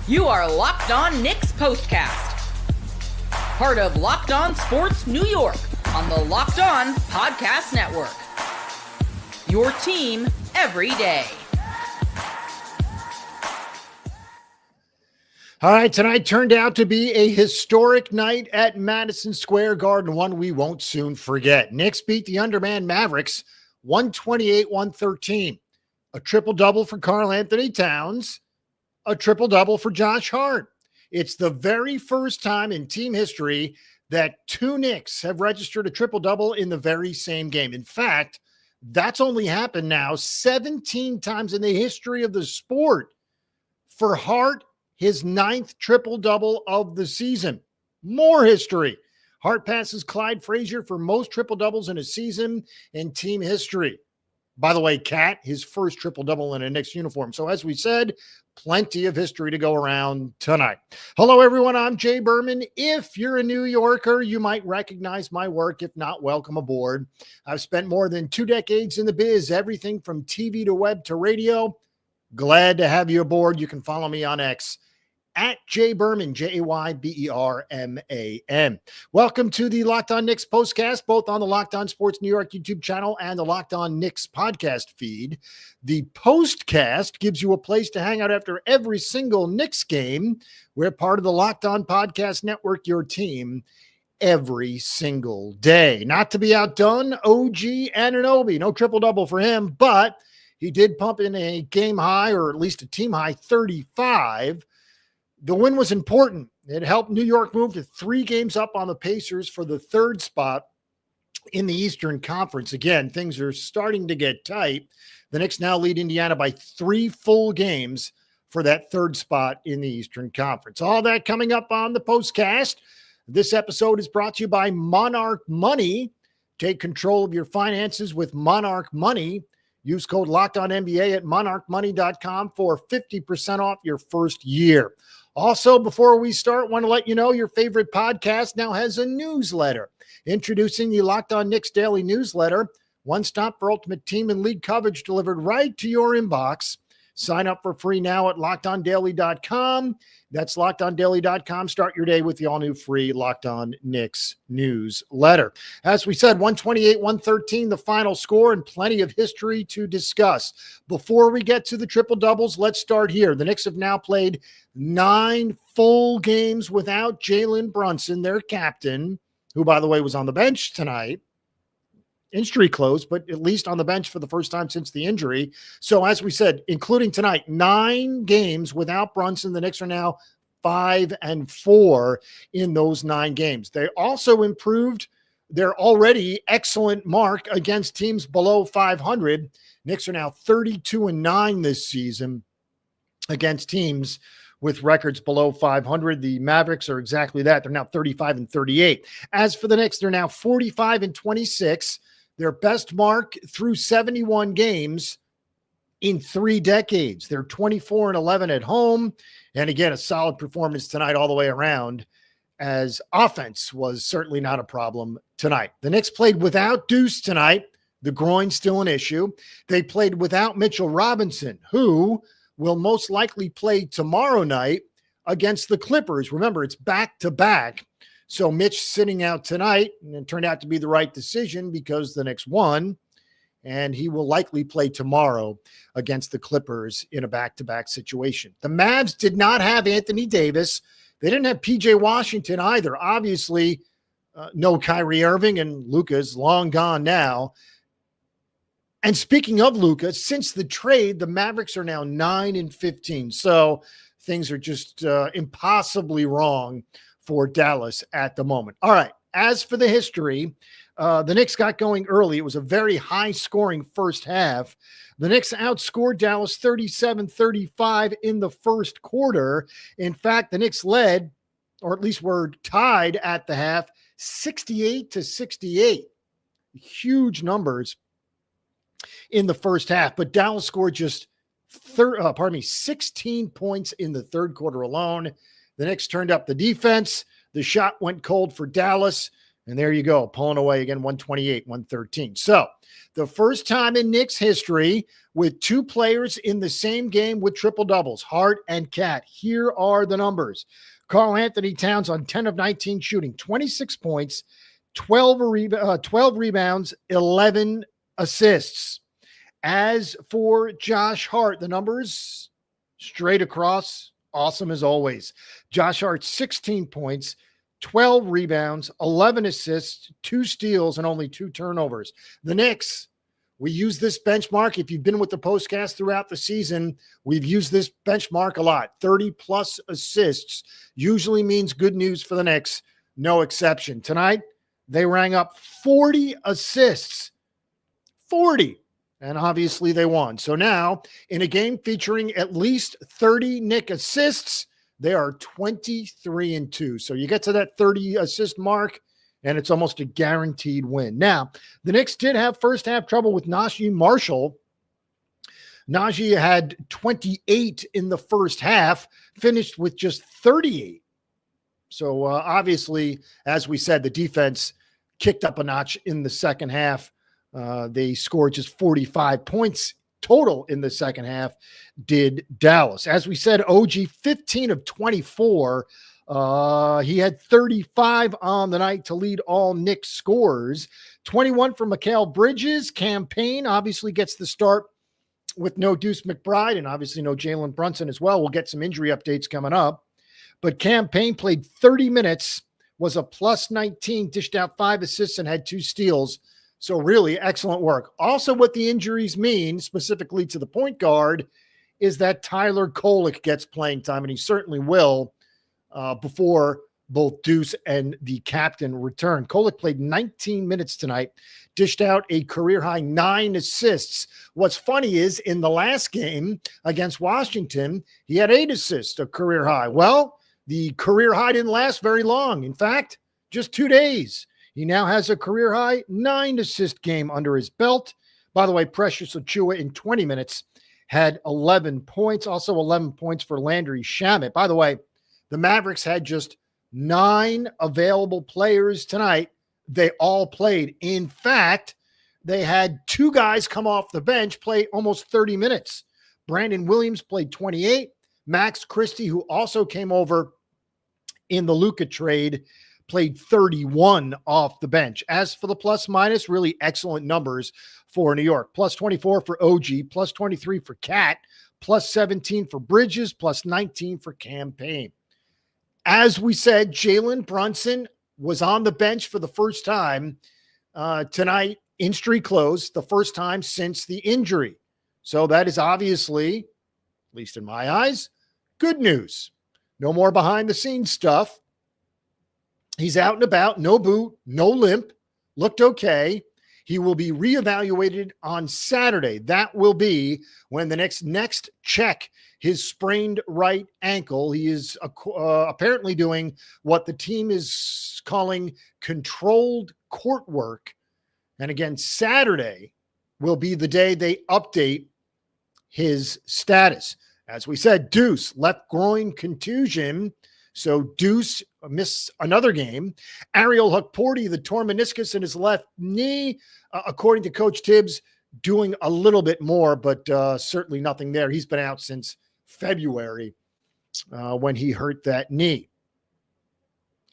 You are Locked On Knicks Postcast, part of Locked On Sports New York on the Locked On Podcast Network. Your team every day. All right, tonight turned out to be a historic night at Madison Square Garden, one we won't soon forget. Knicks beat the undermanned Mavericks 128-113. A triple-double for Karl Anthony Towns, a triple-double for Josh Hart. It's the very first time in team history that two Knicks have registered a triple-double in the very same game. In fact, that's only happened now 17 times in the history of the sport. For Hart, his ninth triple-double of the season. More history. Hart passes Clyde Frazier for most triple-doubles in a season in team history. By the way, Cat, his first triple-double in a Knicks uniform. So as we said, plenty of history to go around tonight. Hello, everyone. I'm Jay Berman. If you're a New Yorker, you might recognize my work. If not, welcome aboard. I've spent more than 2 decades in the biz, everything from TV to web to radio. Glad to have you aboard. You can follow me on X at Jay Berman, Jayberman. Welcome to the Locked On Knicks Postcast, both on the Locked On Sports New York YouTube channel and the Locked On Knicks podcast feed. The Postcast gives you a place to hang out after every single Knicks game. We're part of the Locked On Podcast Network, your team every single day. Not to be outdone, OG Anunoby. No triple-double for him, but he did pump in a game high, or at least a team high, 35. The win was important. It helped New York move to 3 games up on the Pacers for the 3rd spot in the Eastern Conference. Again, things are starting to get tight. The Knicks now lead Indiana by 3 full games for that 3rd spot in the Eastern Conference. All that coming up on the Postcast. This episode is brought to you by Monarch Money. Take control of your finances with Monarch Money. Use code LOCKEDONNBA at monarchmoney.com for 50% off your first year. Also, before we start, want to let you know your favorite podcast now has a newsletter. Introducing the Locked On Knicks Daily Newsletter, one stop for ultimate team and league coverage delivered right to your inbox. Sign up for free now at LockedOnDaily.com. That's LockedOnDaily.com. Start your day with the all-new free Locked On Knicks newsletter. As we said, 128-113, the final score, and plenty of history to discuss. Before we get to the triple-doubles, let's start here. The Knicks have now played 9 full games without Jalen Brunson, their captain, who, by the way, was on the bench tonight. Injury closed, but at least on the bench for the first time since the injury. So as we said, including tonight, 9 games without Brunson. The Knicks are now 5-4 in those 9 games. They also improved their already excellent mark against teams below 500. Knicks are now 32-9 this season against teams with records below 500. The Mavericks are exactly that. They're now 35-38. As for the Knicks, they're now 45-26. Their best mark through 71 games in 3 decades. They're 24-11 at home. And again, a solid performance tonight all the way around, as offense was certainly not a problem tonight. The Knicks played without Deuce tonight. The groin's still an issue. They played without Mitchell Robinson, who will most likely play tomorrow night against the Clippers. Remember, it's back-to-back. So Mitch sitting out tonight, and it turned out to be the right decision because the Knicks won, and he will likely play tomorrow against the Clippers in a back-to-back situation. The Mavs did not have Anthony Davis. They didn't have P.J. Washington either. Obviously, no Kyrie Irving, and Luka's long gone now. And speaking of Luka, since the trade, the Mavericks are now 9-15. So things are just impossibly wrong for Dallas at the moment. All right. As for the history, the Knicks got going early. It was a very high-scoring first half. The Knicks outscored Dallas 37-35 in the first quarter. In fact, the Knicks led, or at least were tied at the half, 68-68. Huge numbers in the first half. But Dallas scored just 16 points in the third quarter alone. The Knicks turned up the defense. The shot went cold for Dallas. And there you go, pulling away again, 128, 113. So the first time in Knicks history with two players in the same game with triple doubles, Hart and Cat. Here are the numbers. Karl Anthony Towns on 10 of 19 shooting, 26 points, 12 rebounds, 11 assists. As for Josh Hart, the numbers straight across, awesome as always. Josh Hart, 16 points, 12 rebounds, 11 assists, 2 steals, and only 2 turnovers. The Knicks, we use this benchmark. If you've been with the postcast throughout the season, we've used this benchmark a lot. 30-plus assists usually means good news for the Knicks, no exception. Tonight, they rang up 40 assists. 40. And obviously they won. So now, in a game featuring at least 30 Knick assists, they are 23-2. So you get to that 30 assist mark, and it's almost a guaranteed win. Now, the Knicks did have first half trouble with Najee Marshall. Najee had 28 in the first half, finished with just 38. So obviously, as we said, the defense kicked up a notch in the second half. They scored just 45 points total in the second half, did Dallas. As we said, OG 15 of 24. He had 35 on the night to lead all Knicks scores. 21 for Mikal Bridges. Campaign obviously gets the start with no Deuce McBride and obviously no Jalen Brunson as well. We'll get some injury updates coming up. But Campaign played 30 minutes, was a plus 19, dished out 5 assists and had 2 steals. So really excellent work. Also, what the injuries mean, specifically to the point guard, is that Tyler Kolek gets playing time, and he certainly will before both Deuce and the captain return. Kolek played 19 minutes tonight, dished out a career-high 9 assists. What's funny is in the last game against Washington, he had 8 assists, a career high. Well, the career high didn't last very long. In fact, just 2 days. He now has a career-high 9 assist game under his belt. By the way, Precious Achiuwa in 20 minutes had 11 points, also 11 points for Landry Shamet. By the way, the Mavericks had just 9 available players tonight. They all played. In fact, they had 2 guys come off the bench, play almost 30 minutes. Brandon Williams played 28. Max Christie, who also came over in the Luka trade, played 31 off the bench. As for the plus minus, really excellent numbers for New York. Plus 24 for OG, plus 23 for Cat, plus 17 for Bridges, plus 19 for Campaign. As we said, Jalen Brunson was on the bench for the first time tonight in street clothes, the first time since the injury. So that is obviously, at least in my eyes, good news. No more behind-the-scenes stuff. He's out and about, no boot, no limp, looked okay. He will be reevaluated on Saturday. That will be when the next check his sprained right ankle. He is apparently doing what the team is calling controlled court work. And again, Saturday will be the day they update his status. As we said, Deuce, left groin contusion. So Deuce missed another game. Ariel Hukporti, the torn meniscus in his left knee, according to Coach Tibbs, doing a little bit more, but certainly nothing there. He's been out since February when he hurt that knee.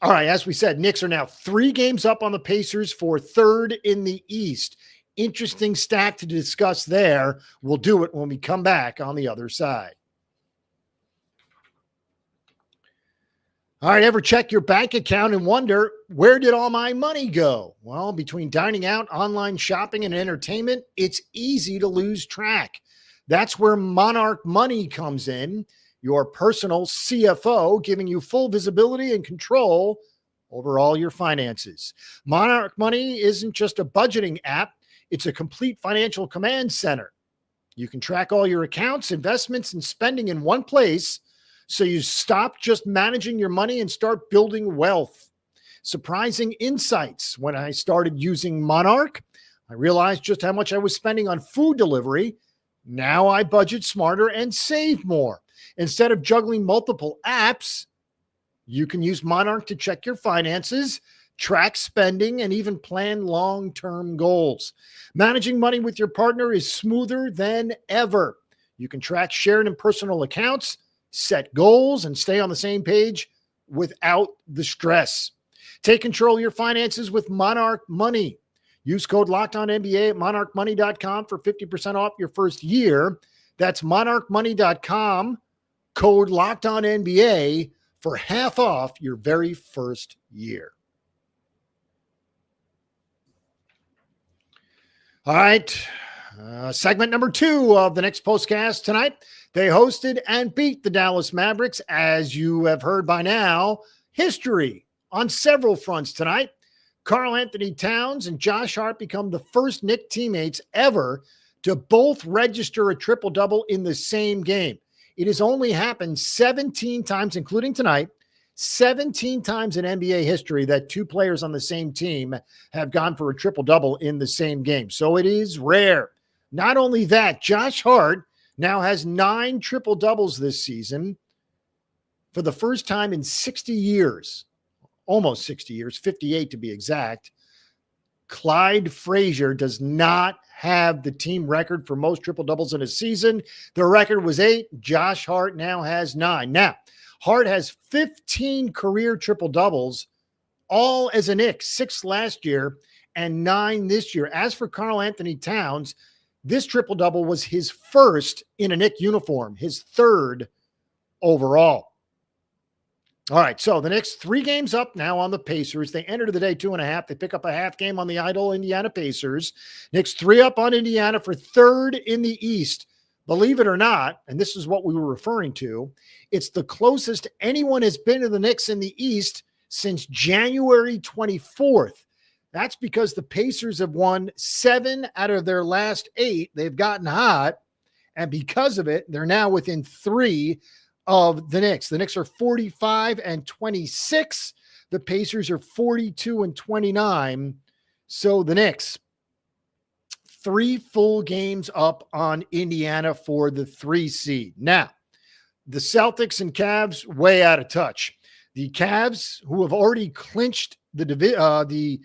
All right, as we said, Knicks are now 3 games up on the Pacers for third in the East. Interesting stat to discuss there. We'll do it when we come back on the other side. All right, ever check your bank account and wonder, where did all my money go? Well, between dining out, online shopping, and entertainment, it's easy to lose track. That's where Monarch Money comes in, your personal CFO, giving you full visibility and control over all your finances. Monarch Money isn't just a budgeting app, it's a complete financial command center. You can track all your accounts, investments, and spending in one place, so you stop just managing your money and start building wealth. Surprising insights. When I started using Monarch, I realized just how much I was spending on food delivery. Now I budget smarter and save more. Instead of juggling multiple apps, you can use Monarch to check your finances, track spending, and even plan long-term goals. Managing money with your partner is smoother than ever. You can track shared and personal accounts, set goals, and stay on the same page without the stress. Take control of your finances with Monarch Money. Use code LOCKEDONNBA at monarchmoney.com for 50% off your first year. That's monarchmoney.com, code LOCKEDONNBA for half off your very first year. All right, segment number 2 of the Knicks Postcast tonight. They hosted and beat the Dallas Mavericks. As you have heard by now, history on several fronts tonight. Karl Anthony Towns and Josh Hart become the first Knicks teammates ever to both register a triple-double in the same game. It has only happened 17 times, including tonight, 17 times in NBA history that two players on the same team have gone for a triple-double in the same game. So it is rare. Not only that, Josh Hart now has 9 triple-doubles this season for the first time in 60 years, almost 60 years, 58 to be exact. Clyde Frazier does not have the team record for most triple-doubles in a season. The record was 8. Josh Hart now has 9. Now, Hart has 15 career triple-doubles, all as a Knick, 6 last year and 9 this year. As for Karl Anthony Towns, this triple-double was his first in a Knick uniform, his 3rd overall. All right, so the Knicks 3 games up now on the Pacers. They enter the day 2.5. They pick up a half game on the idle Indiana Pacers. Knicks 3 up on Indiana for 3rd in the East. Believe it or not, and this is what we were referring to, it's the closest anyone has been to the Knicks in the East since January 24th. That's because the Pacers have won 7 out of their last 8. They've gotten hot, and because of it, they're now within 3 of the Knicks. The Knicks are 45-26. The Pacers are 42-29. So the Knicks, 3 full games up on Indiana for the 3 seed. Now, the Celtics and Cavs way out of touch. The Cavs, who have already clinched the division,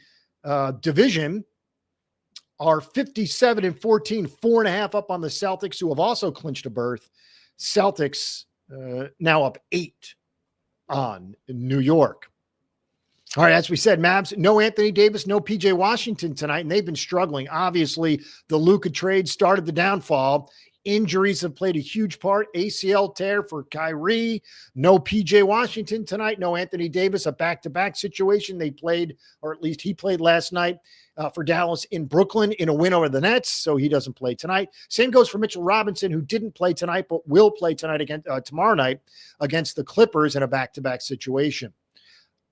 are 57-14, 4.5 up on the Celtics, who have also clinched a berth. Celtics now up 8 on New York. All right, as we said, Mavs, no Anthony Davis, no PJ Washington tonight, and they've been struggling. Obviously, the Luka trade started the downfall. Injuries have played a huge part. ACL tear for Kyrie. No PJ Washington tonight. No Anthony Davis, a back-to-back situation. They played, or at least he played last night for Dallas in Brooklyn in a win over the Nets, so he doesn't play tonight. Same goes for Mitchell Robinson, who didn't play tonight but will play tonight again tomorrow night against the Clippers in a back-to-back situation.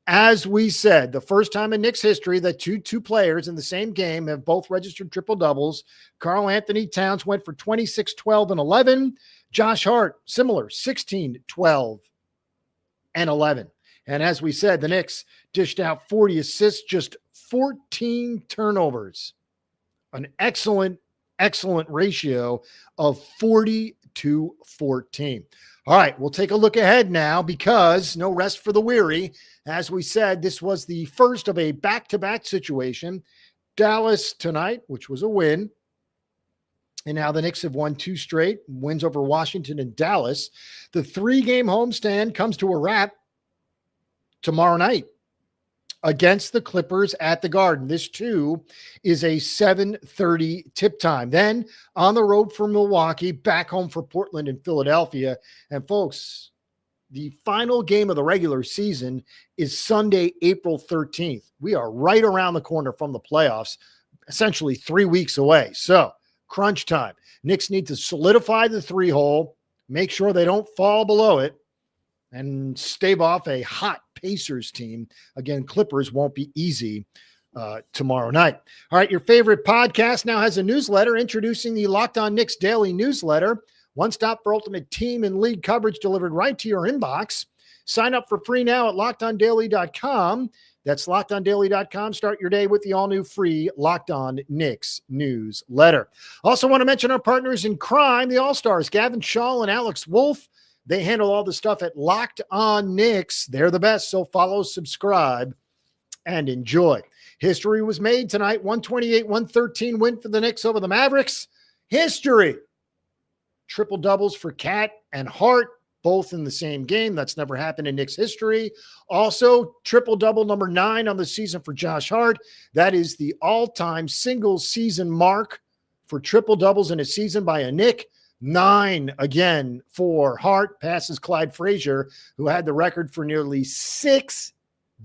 As we said, the first time in Knicks history that two players in the same game have both registered triple-doubles. Karl Anthony Towns went for 26, 12, and 11. Josh Hart, similar, 16, 12, and 11. And as we said, the Knicks dished out 40 assists, just 14 turnovers. An excellent ratio of 40-14. All right, we'll take a look ahead now because no rest for the weary. As we said, this was the first of a back-to-back situation. Dallas tonight, which was a win. And now the Knicks have won 2 straight wins over Washington and Dallas. The 3-game homestand comes to a wrap tomorrow night against the Clippers at the Garden. This, too, is a 7:30 tip time. Then on the road for Milwaukee, back home for Portland and Philadelphia. And, folks, the final game of the regular season is Sunday, April 13th. We are right around the corner from the playoffs, essentially 3 weeks away. So, crunch time. Knicks need to solidify the 3-hole, make sure they don't fall below it, and stave off a hot Pacers team. Again, Clippers won't be easy tomorrow night. All right, your favorite podcast now has a newsletter introducing the Locked On Knicks Daily Newsletter. One stop for ultimate team and league coverage delivered right to your inbox. Sign up for free now at LockedOnDaily.com. That's LockedOnDaily.com. Start your day with the all-new free Locked On Knicks newsletter. Also want to mention our partners in crime, the All-Stars, Gavin Shaw and Alex Wolf. They handle all the stuff at Locked On Knicks. They're the best, so follow, subscribe, and enjoy. History was made tonight. 128-113 win for the Knicks over the Mavericks. History. Triple doubles for Cat and Hart, both in the same game. That's never happened in Knicks history. Also, triple-double number 9 on the season for Josh Hart. That is the all-time single-season mark for triple-doubles in a season by a Knick. 9 again for Hart, passes Clyde Frazier, who had the record for nearly 6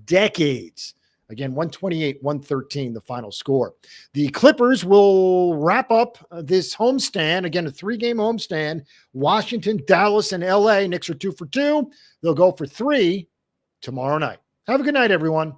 decades. Again, 128-113, the final score. The Clippers will wrap up this homestand. Again, a 3-game homestand. Washington, Dallas, and LA. Knicks are 2 for 2. They'll go for 3 tomorrow night. Have a good night, everyone.